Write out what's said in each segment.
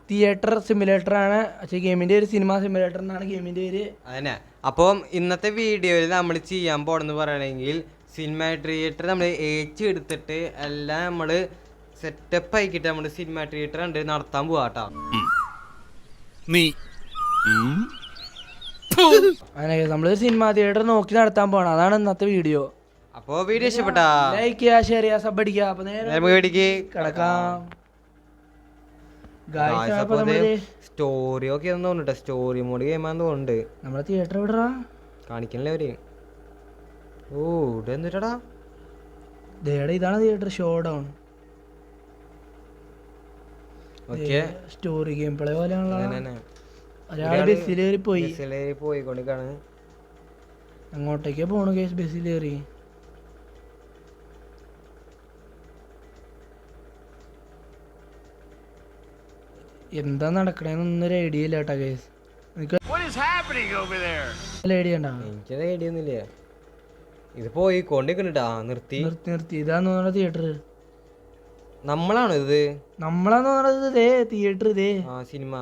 Theatre simulator ആണ്, ഗെയിമിന്റെ ഒരു സിനിമ സിമുലേറ്റർ എന്നാണ് ഗെയിമിന്റെ പേര്. അതന്നെ. അപ്പം ഇന്നത്തെ വീഡിയോയിൽ നമ്മൾ ചെയ്യാൻ പോണെന്ന് പറയണെങ്കിൽ സിനിമ തിയേറ്റർ നമ്മൾ എടുത്തിട്ട് എല്ലാം നമ്മൾ സെറ്റപ്പ് ആക്കിയിട്ട് നമ്മൾ സിനിമ തിയേറ്റർ ഉണ്ട് നടത്താൻ പോവാട്ടോ. നമ്മള് സിനിമ തിയേറ്റർ നോക്കി നടത്താൻ പോണം, അതാണ് ഇന്നത്തെ വീഡിയോ. അപ്പൊ വീഡിയോ ഇഷ്ടപ്പെട്ടാ ലൈക്ക് ചെയ്യുക, ഷെയർ ചെയ്യുക, സബ് അടിക്കുക. അപ്പൊ നേരെ കിടക്കാം. സ്റ്റോറി ഒക്കെ തോന്നുന്നുണ്ട്, സ്റ്റോറി മോഡ് ഗെയിമാന്ന് തോന്നുന്നുണ്ട്. നമ്മളെ തിയേറ്റർ എവിടാ കാണിക്കണല്ലേ അവര്? ഓ ഇവിടെ എന്തിട്ടാ ഇതാണ് theatre. Showdown. Story game play പോലെയാണല്ലോ. ഒരാൾ ബസ്സിലേറി പോയിക്കൊണ്ടിരിക്കാണ്. അങ്ങോട്ടേക്കാ പോണു കേസ്. ബസ്സിലേറി എന്താ നടക്കണേന്നൊന്നൊരു ഐഡിയ ഇല്ല കേട്ടാ കേസ്. എനിക്കത് ഐഡിയ ഒന്നുമില്ല. ഇത് പോയിക്കൊണ്ടിരിക്കണ്ടാ. നിർത്തി ഇതാന്ന് തോന്നുന്ന തിയേറ്റർ. നമ്മളാണ് ഇത്? നമ്മളാന്ന് പറഞ്ഞത് തിയേറ്റർ. ഇതേ cinema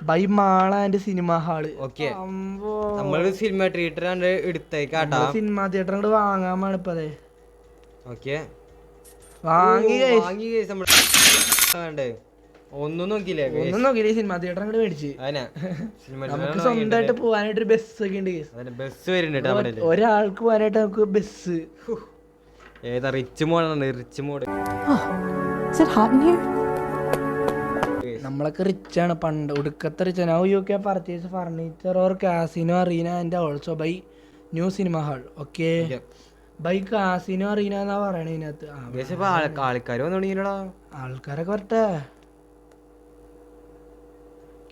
by Mala and cinema hall. നമ്മള് സിനിമ തിയേറ്റർ എടുത്തേക്കാട്ടാ. സിനിമ തിയേറ്റർ അങ്ങോട്ട് വാങ്ങാൻ വേണിപ്പോ. അതെ വാങ്ങി ഒന്നും നോക്കിയില്ലേ സിനിമ തിയേറ്റർ അങ്ങോട്ട് മേടിച്ച്. നമുക്ക് സ്വന്തമായിട്ട് പോവാനായിട്ട് ബസ് ഒക്കെ ഉണ്ട്. ബസ് വരുന്നുണ്ട് ഒരാൾക്ക് പോവാനായിട്ട് നമുക്ക് ബസ്. ഏതാ? റിച്ച് മോഡാണ്. Rich mode. നമ്മളൊക്കെ റിച്ച് ആണ് പണ്ട്. ഒടുക്കത്തെ rich. Now you can purchase furniture or casino arena and also buy new cinema hall. Okay buy casino arena എന്നാ പറയണേ ഇതിനകത്ത്. ആൾക്കാരൊക്കെ വരട്ടെ.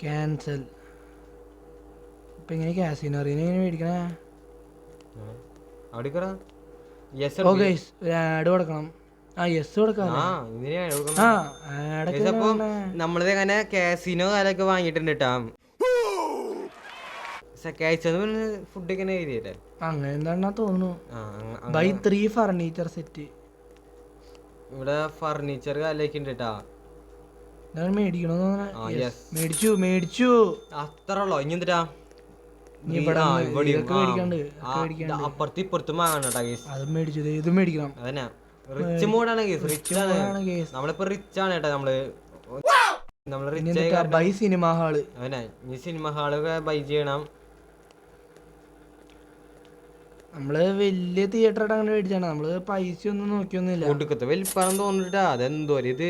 ക്യാൻസൽ. ഇപ്പൊ ഇങ്ങനെ കാസിനോ അറീന എങ്ങനെ മേടിക്കണേ? ആഡ് കൊടുക്കണം. നമ്മളിത് എങ്ങനെ കാസിനോ കാലൊക്കെ വാങ്ങിയിട്ടുണ്ട് കേട്ടാ. ഫുഡ് ഇങ്ങനെ എഴുതിയല്ലേ അങ്ങനെ എന്താ തോന്നുന്നു. By 3 furniture set. ഇവിടെ ഫർണിച്ചർ കാലൊക്കെ ഉണ്ട് കേട്ടാ. മേടിച്ചു അത്ര ഉള്ളോ? ഇനി എന്തിട്ടാ അപ്പുറത്തും ഇപ്പുറത്തും വാങ്ങണ. ഇത് മേടിക്കണം. അതന്നെ റിച്ച് മോഡാണ്. നമ്മളിപ്പോ റിച്ച് ആണ് കേട്ടാ. നമ്മള് ബൈ സിനിമ ഹാള്. അതന്നെ ഈ സിനിമ ഹാളൊക്കെ ബൈ ചെയ്യണം. നമ്മള് വലിയ തിയേറ്റർ ആയിട്ട് അങ്ങനെ മേടിച്ചാണ്. നമ്മള് പൈസ ഒന്നും നോക്കിയൊന്നുമില്ല. ഒടുക്കത്തെ വലിപ്പം തോന്നിട്ടാ. അതെന്തോ ഇത്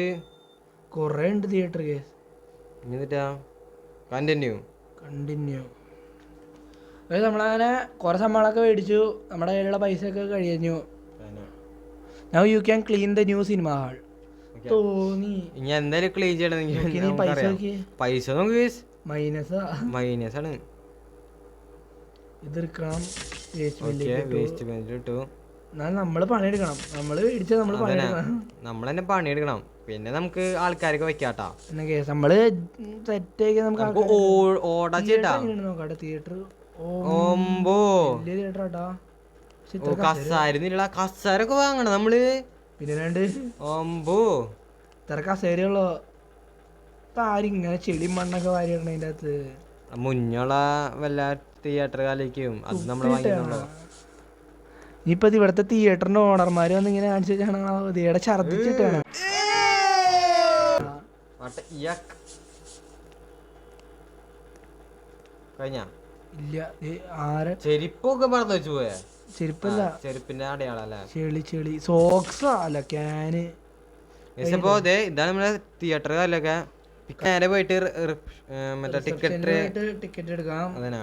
കൊറേ ഉണ്ട് തിയേറ്റർ കേസ്. കണ്ടിന്യൂ നമ്മളങ്ങനെ കുറെ സംഭവങ്ങളൊക്കെ മേടിച്ചു. നമ്മുടെ കയ്യിലുള്ള പൈസ ഒക്കെ കഴിഞ്ഞു. Now you can clean the new cinema hall. തോന്നി ഇനി എന്തായാലും ക്ലീൻ ചെയ്യണം. പൈസ മൈനസ് ആണ്. ഇതെടുക്കണം. നമ്മള് പണിയെടുക്കണം. നമ്മൾ തന്നെ പണിയെടുക്കണം. പിന്നെ നമുക്ക് ആൾക്കാരൊക്കെ വെക്കാട്ടാ. നമ്മള് സെറ്റ് ആക്കി നമുക്ക് ഓടാ ചേട്ടാ. തിയേറ്റർ തിയേറ്ററാട്ടാ. കസാരൊക്കെ വാങ്ങണം നമ്മള്. പിന്നെ ഇത്ര കസേരയുള്ളോ? ആരും ഇങ്ങനെ ചെളി മണ്ണൊക്കെ വാരി ഇടണ അതിന്റെ അകത്ത്. മുന്നുള്ള വല്ല തിയേറ്റർ കാലേക്കും അത് നമ്മള് വാങ്ങിക്കണല്ലോ. ഇനിയിപ്പോ ഇവിടുത്തെ തിയേറ്ററിന്റെ ഓണർമാര് വന്ന് ഇങ്ങനെ കാണിച്ചാണ് ഇതേടെ ഛർദിച്ചിട്ടാണ്. കഴിഞ്ഞ ഇല്ല. ആരെ ചെരിപ്പൊക്കെ പറഞ്ഞു വെച്ചു പോയാ? ചെരുപ്പല്ല, ചെരുപ്പിന്റെ അടയാളല്ലേ. ചെളി സോക്സാ അല്ല ക്യാന്. ഇതാണ് നമ്മുടെ തിയേറ്റർ കാലൊക്കെ. നേരെ പോയിട്ട് മറ്റേ ടിക്കറ്റ് എടുക്കാം. അതന്നെ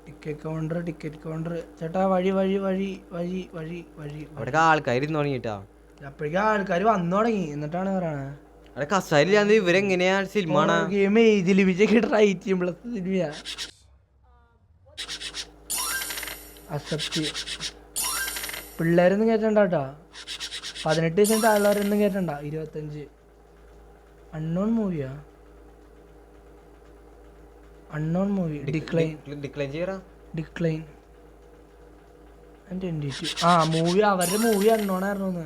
ടിക്കറ്റ് കൗണ്ടർ. ചേട്ടാ വഴി അവിടെ ആൾക്കാർ ഇരുന്ന് തുടങ്ങിട്ടാ. അപ്പോഴേക്കും ആൾക്കാർ വന്നു തുടങ്ങി. എന്നിട്ടാണ് പറയണേ അവിടെ കസാരില്ലാന്ന്. ഇവരെങ്ങനെയാ സിനിമ അക്സെപ്റ്റ്. പിള്ളേരൊന്നും കേട്ടണ്ടാ. 18 വയസ്സിന് താഴെയുള്ളവരൊന്നും കേട്ടണ്ട. 25. Unknown movie. ഡിക്ലൈൻ. മൂവി അവരുടെ മൂവി അൺനോൺ ആയിരുന്നു.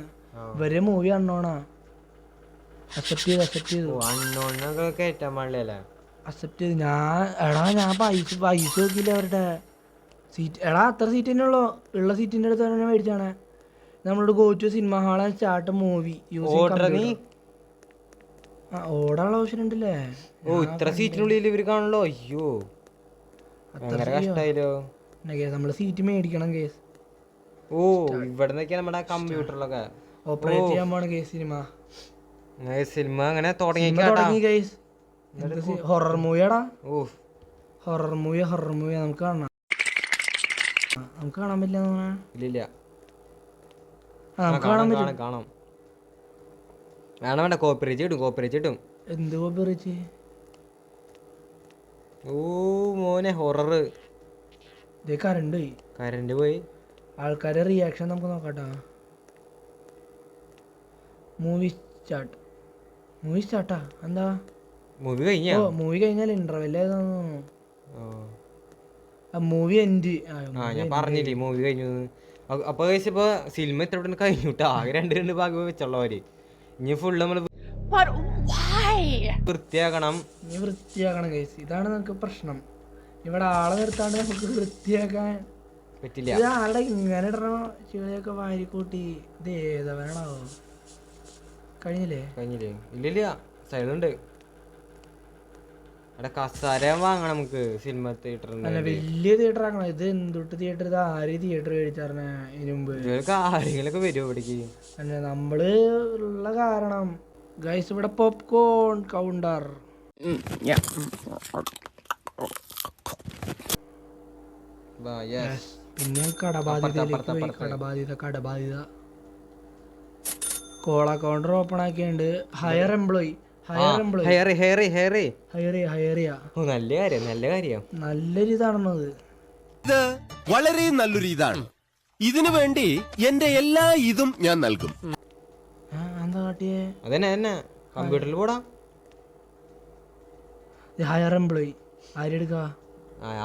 ഇവരെ മൂവി അണ്ണോണാ. അക്സെപ്റ്റ് ചെയ്തു അണ്ണോണൊക്കെ കയറ്റാൻ പാടില്ലല്ലേ? അക്സെപ്റ്റ് ചെയ്ത് ഞാൻ പൈസ നോക്കിയില്ല അവരുടെ സീറ്റ്. അത്ര സീറ്റ് തന്നെ ഉള്ളു. ഉള്ള സീറ്റിൻ്റെ അടുത്ത് തന്നെ മേടിച്ചാണ്. നമ്മളോട് go to cinema hall and start movie ഓടാനുള്ള ഓപ്ഷൻ ഉണ്ടല്ലേ? ഇത്ര സീറ്റിനുള്ളിൽ ഇവര് കാണല്ലോ. അയ്യോ കഷ്ടായില്ലോ. നമ്മള് സീറ്റ് മേടിക്കണം കേസ്. ഇവിടെ നിന്നൊക്കെയാ നമ്മുടെ കമ്പ്യൂട്ടറിലൊക്കെ ഓപ്പറേറ്റ് ചെയ്യാൻ പോണ കേസ്. സിനിമ അങ്ങനെ തുടങ്ങി കേസ്. ഹൊറർ മൂവിയാടാ. ഹൊറർ മൂവിയാ നമുക്ക് കാണാൻ പറ്റില്ല. കാണാം. വേണ്ട കോപ്പറേറ്റ് കിട്ടും. എന്ത് കോപ്പറേറ്റ്? മോനെ ഹൊറർ. കറണ്ട് പോയി. ആൾക്കാരെ റിയാക്ഷൻ നമുക്ക് നോക്കട്ടാ. മൂവി സ്റ്റാർട്ടാ. എന്താ മൂവി കഴിഞ്ഞാൽ ഇന്റർവെല് മൂവി എൻഡ്. ഞാൻ പറഞ്ഞില്ലേ മൂവി കഴിഞ്ഞു. അപ്പൊ ഇപ്പൊ സിനിമ എത്ര കഴിഞ്ഞുട്ടാ. ആകെ രണ്ട് ഭാഗം വെച്ചുള്ളവര്. ഇനി ഫുള്ള് നമ്മള് വൃത്തിയാക്കണം കേസ്. ഇതാണ് നമുക്ക് പ്രശ്നം. ഇവിടെ ആളെ നിർത്താണ്ട് നമുക്ക് വൃത്തിയാക്കാൻ പറ്റില്ല. ആളുടെ ഇങ്ങനെ ഇടണോ ചെളിയൊക്കെ വാരിക്കൂട്ടി. ഇത് ഏതവനാണോ? കഴിഞ്ഞില്ലേ? ഇല്ല സൈഡുണ്ട്. അവിടെ കസാര വാങ്ങണം നമുക്ക് സിനിമ തിയേറ്ററിൽ. വലിയ തിയേറ്റർ ആക്കണം. ഇത് എന്തൊട്ട് തിയേറ്റർ? ഇത് ആര് തിയേറ്റർ മേടിച്ചാർന്നെ ഇതിനു മുമ്പ്? കാര്യങ്ങളൊക്കെ വരും ഇവിടേക്ക്. നമ്മള് ഉള്ള കാരണം ഗൈസ് ഇവിടെ പോപ്കോൺ കൗണ്ടർ. പിന്നെ കടബാധ്യത കോള കൗണ്ടർ ഓപ്പൺ ആക്കിയുണ്ട്. ഹയർ എംപ്ലോയി നല്ല കാര്യം. നല്ലൊരു ഇതാണെന്നത്. ഇത് വളരെ നല്ലൊരു ഇതാണ്. ഇതിനു വേണ്ടി എന്റെ എല്ലാ ഇതും ഞാൻ നൽകും. എന്താ കാട്ടിയേ? അതന്നെ കമ്പ്യൂട്ടറിൽ പോടാ. ഹയർ എംപ്ലോയി ആരെടുക്ക?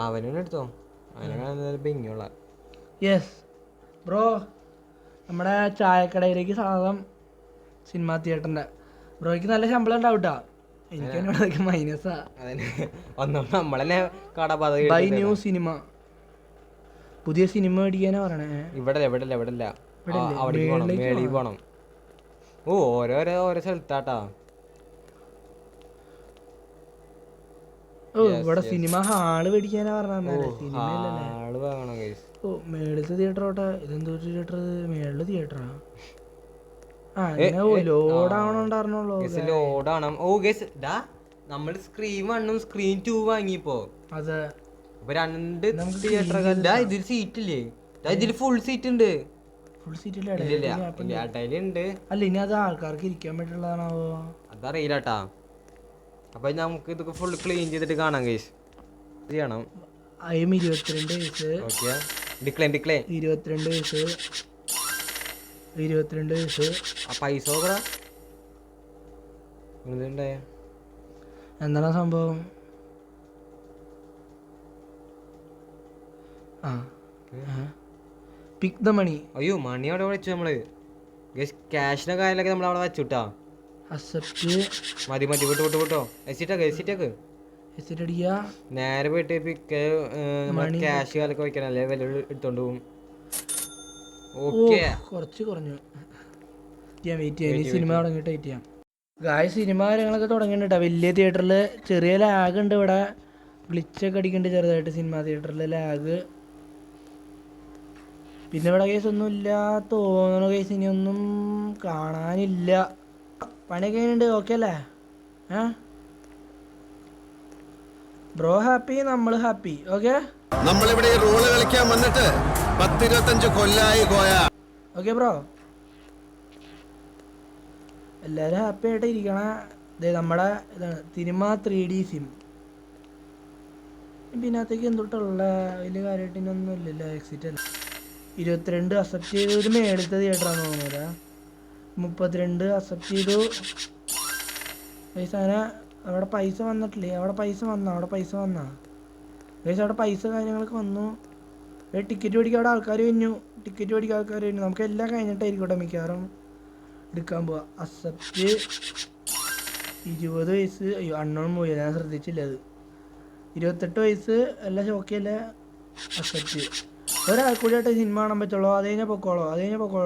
അവനെടുത്തോ. അവനെ യെസ് ബ്രോ. നമ്മുടെ ചായക്കടയിലേക്ക് സാധനം സിനിമ തിയേറ്ററിന്റെ. ബ്രോയ്ക്ക് നല്ല ശമ്പളം ഉണ്ടാവൂട്ടാ. എനിക്ക് എന്നോടൊക്കെ മൈനസാ. Buy new cinema. പുതിയ സിനിമ മേടിക്കാനാ പറയണേ. ഇവിടെ പോണം. ഓരോ സ്ഥലത്താട്ടാ. ഇവിടെ സിനിമ ഹാള് മേടിക്കാനാ പറഞ്ഞേ. മേളത്തെ തിയേറ്ററോട്ടെ. ഇതെന്തോ തിയേറ്റർ? മേളില് തിയേറ്ററാ. നമ്മള് സ്ക്രീൻ 1 സ്ക്രീൻ 2 വാങ്ങിപ്പോ. അതെ. അപ്പൊ രണ്ട് തിയേറ്റർ. ഇതിൽ സീറ്റ് ഇല്ലേ? ഇതില് ഫുൾ സീറ്റ് ഉണ്ട്. ഇടയിലുണ്ട്. അല്ല ഇനി അത് ആൾക്കാർക്ക് ഇരിക്കാൻ പറ്റുള്ളതാണോ? അതറിയില്ലട്ടാ. അപ്പൊ നമുക്ക് ഇതൊക്കെ ഫുൾ ക്ലീൻ ചെയ്തിട്ട് കാണാം ഗൈസ്. ചെയ്യണം. 22 വയസ്സ്. 22 വയസ്സ്. പൈസ എന്താണ് സംഭവം? Pick the money. അയ്യോ മണി അവിടെ വെച്ചു നമ്മള്. ക്യാഷിന്റെ കാര്യങ്ങളൊക്കെ നമ്മൾ അവിടെ വെച്ചുട്ടാ. മതി വിട്ടോ. നേരെ പോയിട്ട് പിക്ക് ക്യാഷ് കാലൊക്കെ വെക്കാനല്ലേ വില എടുത്തോണ്ട് പോകും. കുറച്ച് കുറഞ്ഞു. സിനിമ തുടങ്ങിയിട്ട് വെയിറ്റ് ചെയ്യാം. സിനിമ കാര്യങ്ങളൊക്കെ തുടങ്ങിയിട്ടാ. വലിയ തിയേറ്ററിൽ ചെറിയ ലാഗ് ഉണ്ട്. ഇവിടെ ഗ്ലിച്ചൊക്കെ അടിക്കുന്നുണ്ട് ചെറുതായിട്ട് സിനിമ തിയേറ്ററിൽ ലാഗ്. പിന്നെ ഇവിടെ കേസ് ഒന്നും ഇല്ല തോന്നുന്നു. കേസ് ഇനിയൊന്നും കാണാനില്ല. പണിയൊക്കെ കഴിഞ്ഞിട്ടുണ്ട്. ഓക്കെ അല്ലേ? ബ്രോ ഹാപ്പി, നമ്മൾ ഹാപ്പി. ഓക്കെ നമ്മളിവിടെ റോള് കളിക്കാൻ വന്നിട്ട് 10-25 കൊല്ലായി പോയാ. ഓക്കെ ബ്രോ, എല്ലാവരും ഹാപ്പി ആയിട്ട് ഇരിക്കണ. നമ്മുടെ ഇതാണ് സിനിമ 3D സിം. ഇതിനകത്തേക്ക് എന്തൊട്ടുള്ള വലിയ കാര്യമായിട്ടൊന്നും ഇല്ലല്ലോ. എക്സിറ്റ് അല്ല. 22 അക്സെപ്റ്റ് ചെയ്തു. ഒരു മേളത്തെ തിയേറ്ററാന്ന് തോന്നുന്നില്ല. 32 അക്സെപ്റ്റ് ചെയ്തു. പൈസ അങ്ങനെ അവിടെ പൈസ വന്നിട്ടില്ലേ? അവിടെ പൈസ വന്നാ പൈസ അവിടെ പൈസ കാര്യങ്ങളൊക്കെ വന്നു. ടിക്കറ്റ് മേടിക്കാൻ അവിടെ ആൾക്കാർ വന്നു. നമുക്ക് എല്ലാം കഴിഞ്ഞിട്ടായിരിക്കട്ടെ മിക്കവാറും. എടുക്കാൻ പോവാ. അക്സെപ്റ്റ് 20 വയസ്സ്. അയ്യോ അണ്ണോൺ പോയി, ഞാൻ ശ്രദ്ധിച്ചില്ല അത്. 28 വയസ്സ് എല്ലാം ഷോക്കിയല്ല. അക്സെപ്റ്റ്. ഒരാൾ കൂടി ആയിട്ട് സിനിമ കാണാൻ പറ്റുള്ളൂ. അത് കഴിഞ്ഞാൽ പൊക്കോളോ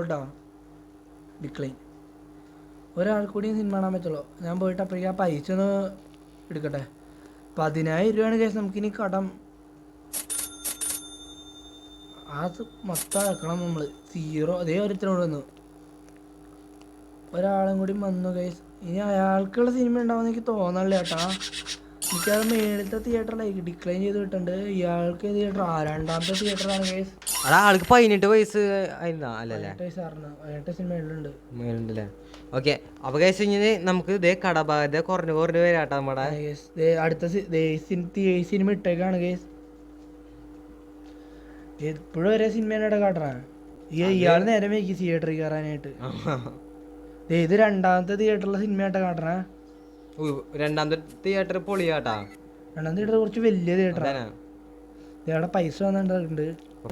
കേട്ടോ. ഡിക്ലൈൻ. ഒരാൾ കൂടി സിനിമ കാണാൻ പറ്റുള്ളൂ. ഞാൻ പോയിട്ട് അപ്പോഴേക്കും ആ പൈസ ഒന്ന് എടുക്കട്ടെ. 10,000 രൂപയാണ് കേസ് നമുക്കിനി കടം. അത് മൊത്തം ആക്കണം നമ്മൾ. 0. അതേ ഒരുത്തരോട് വന്നു. ഒരാളും കൂടി വന്നു കേസ്. ഇനി അയാൾക്കുള്ള സിനിമ ഉണ്ടാവുമെന്ന് എനിക്ക് തോന്നണില്ല ചേട്ടാ. എനിക്കത് മേളത്തെ തിയേറ്ററിലേക്ക് ഡിക്ലൈൻ ചെയ്ത് വിട്ടുണ്ട്. ഇയാൾക്ക് തിയേറ്റർ രണ്ടാമത്തെ തിയേറ്ററാണ് കേസ്. ആൾക്ക് 18 വയസ്സ് ആയിരുന്നാ അല്ലല്ലേ? 18 സിനിമ മേളിലുണ്ട്. മേലുണ്ടല്ലേ? ഓക്കെ. അപ്പൊ കേസ് ഇങ്ങനെ നമുക്ക് ഇതേ കടബാധ്യത കുറഞ്ഞു വരാട്ടോ നമ്മുടെ. അടുത്ത സിനിമ ഇട്ടേക്കാണ് കേസ്. എപ്പോഴും ഒരേ സിനിമേനെ കാട്ടണ. ഇയാൾ നേരം വൈകി തിയേറ്ററിൽ കയറാനായിട്ട്. ഇത് രണ്ടാമത്തെ തിയേറ്ററിലെ സിനിമയായിട്ടാ കാട്ടണ. രണ്ടാമത്തെ തിയേറ്റർ പൊളിയാട്ടാ. രണ്ടാമത്തെ തിയേറ്റർ കുറച്ച് വലിയ തിയേറ്ററാണ്. ഇയാളുടെ പൈസ വന്നിട്ടുണ്ട്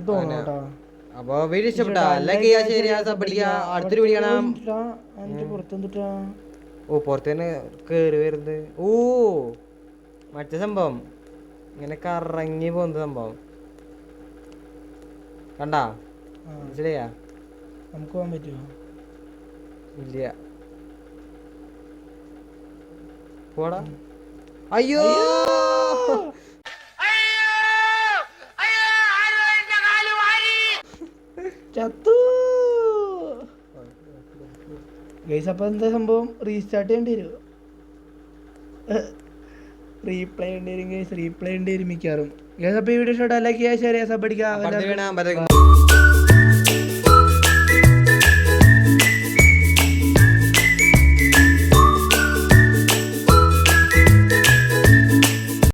തോന്നട്ടോ. അപ്പൊ വീഡിയോ ഇഷ്ടപ്പെട്ടാ ലൈക്ക് ചെയ്യാ, ഷെയർ ചെയ്യാ, സബ് ചെയ്യാ. അടുത്തൊരു വീഡിയോ കാണാം. പുറത്തെന്തിട്ടാ പുറത്ത് തന്നെ കേറി വരുന്നത്. മറ്റേ സംഭവം ഇങ്ങനെ കറങ്ങി പോകുന്ന സംഭവം കണ്ടാ? മനസ്സിലായാ? നമുക്ക് പോകാൻ പറ്റുമോ? ഇല്ല. പോടാ. അയ്യോ ചത്തു ഗൈസ്. അപ്പൊ എന്താ സംഭവം? റീസ്റ്റാർട്ട് ചെയ്യേണ്ടി വരും. റീപ്ലൈ ചെയ്യേണ്ടി വരും ഗൈസ്. റീപ്ലൈ ചെയ്യേണ്ടി വരും മിക്കാറും ഗൈസ്. അപ്പൊ ഈ വീഡിയോ ഇഷ്ടപ്പെട്ടാൽ ലൈക്ക് ചെയ്യുക, ഷെയർ ചെയ്യുക, സബ് അടിക്കുക.